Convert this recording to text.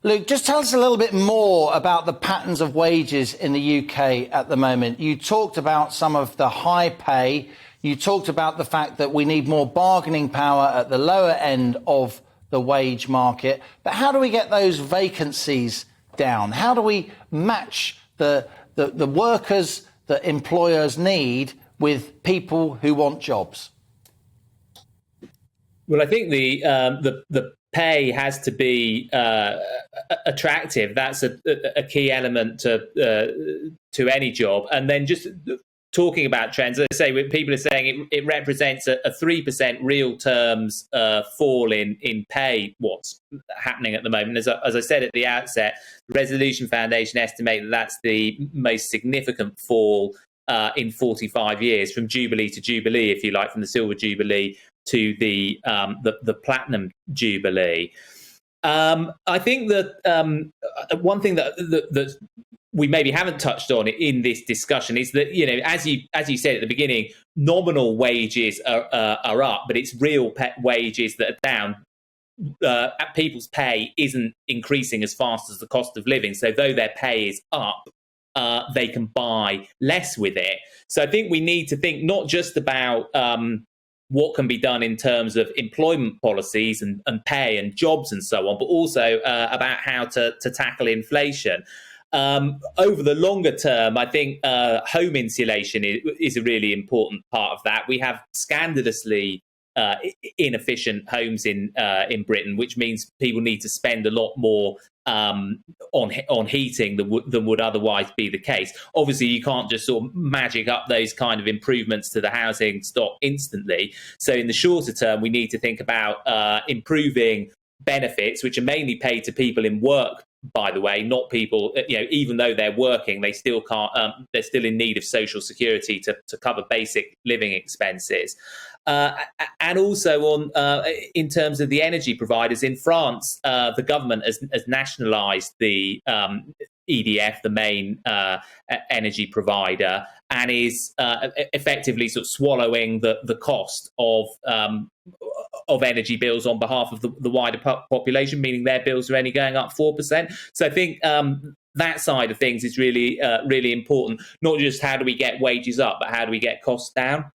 Luke, just tell us a little bit more about the patterns of wages in the UK at the moment. You talked about some of the high pay. You talked about the fact that we need more bargaining power at the lower end of the wage market. But how do we get those vacancies down? How do we match the workers that employers need with people who want jobs? Well, I think the pay has to be attractive. That's a key element to any job. And then just talking about trends, as I say, people are saying it represents a 3% real terms fall in pay, what's happening at the moment. As I said at the outset, the Resolution Foundation estimate that that's the most significant fall in 45 years, from Jubilee to Jubilee, if you like, from the Silver Jubilee to the Platinum Jubilee. I think that one thing that we maybe haven't touched on in this discussion is that, you know, as you said at the beginning, nominal wages are up, but it's real wages that are down. People's pay isn't increasing as fast as the cost of living. So though their pay is up, they can buy less with it. So I think we need to think not just about what can be done in terms of employment policies and pay and jobs and so on, but also about how to tackle inflation. Over the longer term, I think home insulation is a really important part of that. We have scandalously inefficient homes in Britain, which means people need to spend a lot more on heating than would otherwise be the case. Obviously, you can't just sort of magic up those kind of improvements to the housing stock instantly. So in the shorter term, we need to think about improving benefits, which are mainly paid to people in work, by the way, not people, you know, even though they're working, they still can't, they're still in need of social security to cover basic living expenses. And also on in terms of the energy providers in France, the government has nationalised the EDF, the main energy provider, and is effectively sort of swallowing the cost of energy bills on behalf of the wider population, meaning their bills are only going up 4%. So I think that side of things is really important. Not just how do we get wages up, but how do we get costs down.